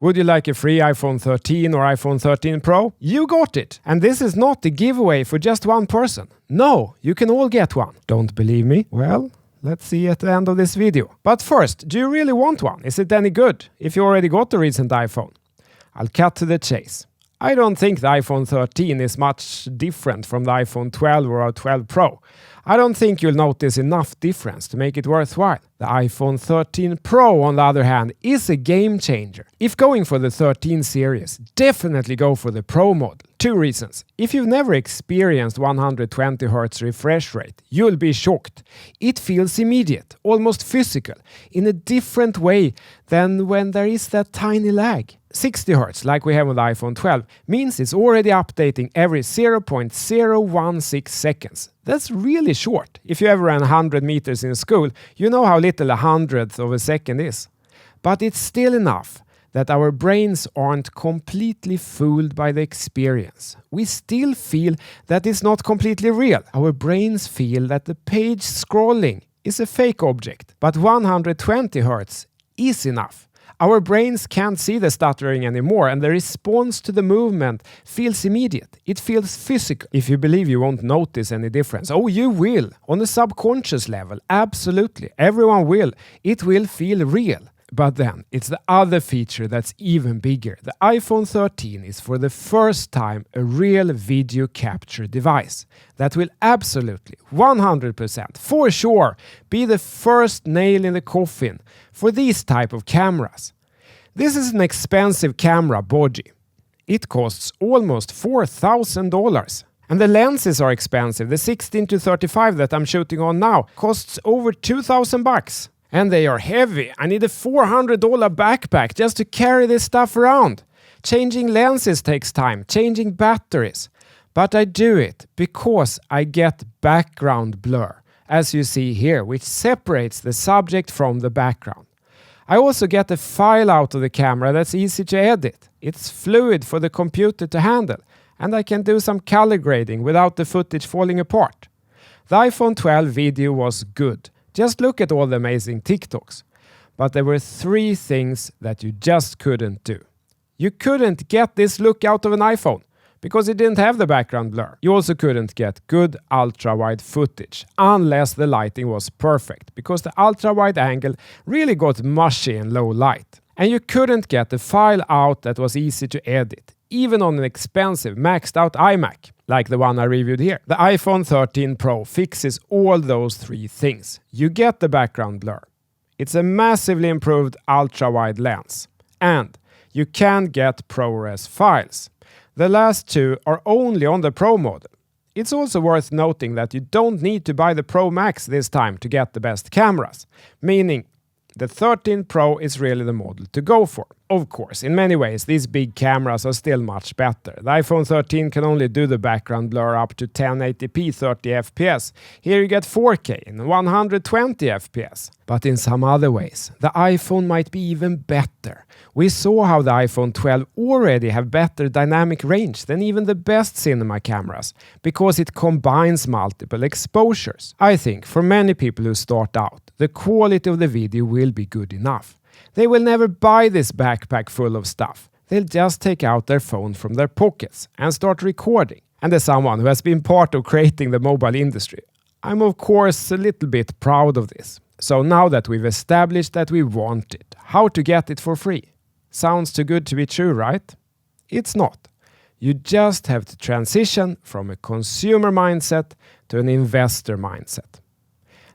Would you like a free iPhone 13 or iPhone 13 Pro? You got it! And this is not a giveaway for just one person. No, you can all get one. Don't believe me? Well, let's see at the end of this video. But first, do you really want one? Is it any good if you already got the recent iPhone? I'll cut to the chase. I don't think the iPhone 13 is much different from the iPhone 12 or 12 Pro. I don't think you'll notice enough difference to make it worthwhile. The iPhone 13 Pro, on the other hand, is a game changer. If going for the 13 series, definitely go for the Pro model. 2 reasons. If you've never experienced 120Hz refresh rate, you'll be shocked. It feels immediate, almost physical, in a different way than when there is that tiny lag. 60Hz, like we have on the iPhone 12, means it's already updating every 0.016 seconds. That's really short. If you ever ran 100 meters in school, you know how little a hundredth of a second is. But it's still enough that our brains aren't completely fooled by the experience. We still feel that it's not completely real. Our brains feel that the page scrolling is a fake object. But 120Hz is enough. Our brains can't see the stuttering anymore, and the response to the movement feels immediate. It feels physical. If you believe you won't notice any difference, oh, you will. On a subconscious level, absolutely. Everyone will. It will feel real. But then, it's the other feature that's even bigger. The iPhone 13 is for the first time a real video capture device that will absolutely, 100%, for sure, be the first nail in the coffin for these type of cameras. This is an expensive camera body. It costs almost $4,000. And the lenses are expensive. The 16-35 that I'm shooting on now costs over $2,000. And they are heavy. I need a $400 backpack just to carry this stuff around. Changing lenses takes time, changing batteries. But I do it because I get background blur, as you see here, which separates the subject from the background. I also get a file out of the camera that's easy to edit. It's fluid for the computer to handle, and I can do some color grading without the footage falling apart. The iPhone 12 video was good. Just look at all the amazing TikToks. But there were 3 things that you just couldn't do. You couldn't get this look out of an iPhone because it didn't have the background blur. You also couldn't get good ultra-wide footage unless the lighting was perfect, because the ultra-wide angle really got mushy in low light. And you couldn't get the file out that was easy to edit, even on an expensive maxed out iMac, like the one I reviewed here. The iPhone 13 Pro fixes all those 3 things. You get the background blur. It's a massively improved ultra-wide lens. And you can get ProRes files. The last 2 are only on the Pro model. It's also worth noting that you don't need to buy the Pro Max this time to get the best cameras, meaning the 13 Pro is really the model to go for. Of course, in many ways, these big cameras are still much better. The iPhone 13 can only do the background blur up to 1080p 30 fps. Here you get 4K and 120 fps. But in some other ways, the iPhone might be even better. We saw how the iPhone 12 already have better dynamic range than even the best cinema cameras, because it combines multiple exposures. I think for many people who start out, the quality of the video will be good enough. They will never buy this backpack full of stuff. They'll just take out their phone from their pockets and start recording. And as someone who has been part of creating the mobile industry, I'm of course a little bit proud of this. So now that we've established that we want it, how to get it for free? Sounds too good to be true, right? It's not. You just have to transition from a consumer mindset to an investor mindset.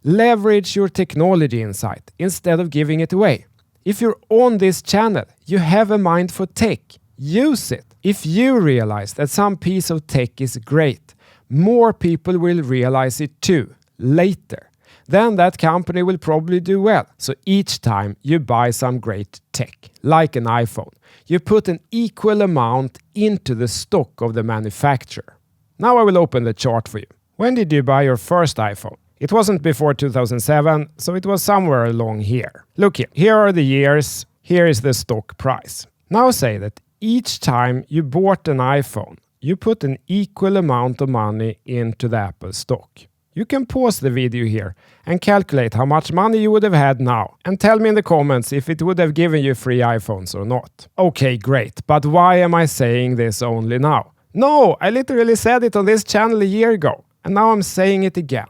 Leverage your technology insight instead of giving it away. If you're on this channel, you have a mind for tech. Use it. If you realize that some piece of tech is great, more people will realize it too, later. Then that company will probably do well. So each time you buy some great tech, like an iPhone, you put an equal amount into the stock of the manufacturer. Now I will open the chart for you. When did you buy your first iPhone? It wasn't before 2007, so it was somewhere along here. Look here. Here are the years. Here is the stock price. Now say that each time you bought an iPhone, you put an equal amount of money into the Apple stock. You can pause the video here and calculate how much money you would have had now, and tell me in the comments if it would have given you free iPhones or not. Okay, great, but why am I saying this only now? No, I literally said it on this channel a year ago, and now I'm saying it again.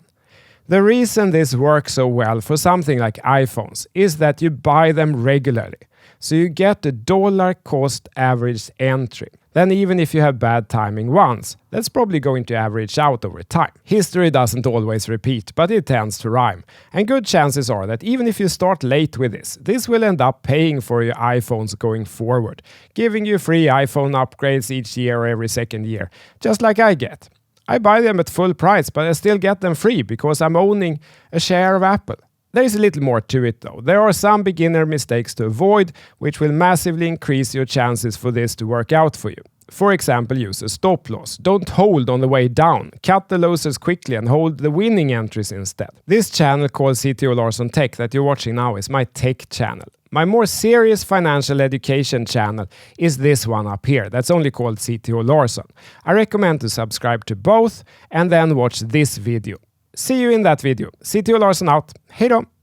The reason this works so well for something like iPhones is that you buy them regularly, so you get the dollar cost average entry. Then even if you have bad timing once, that's probably going to average out over time. History doesn't always repeat, but it tends to rhyme. And good chances are that even if you start late with this will end up paying for your iPhones going forward, giving you free iPhone upgrades each year or every second year, just like I get. I buy them at full price, but I still get them free because I'm owning a share of Apple. There is a little more to it though. There are some beginner mistakes to avoid, which will massively increase your chances for this to work out for you. For example, use a stop loss. Don't hold on the way down. Cut the losses quickly and hold the winning entries instead. This channel called CTO Larsson Tech that you're watching now is my tech channel. My more serious financial education channel is this one up here. That's only called CTO Larsson. I recommend to subscribe to both and then watch this video. See you in that video. CTO Larsson out. Hej då!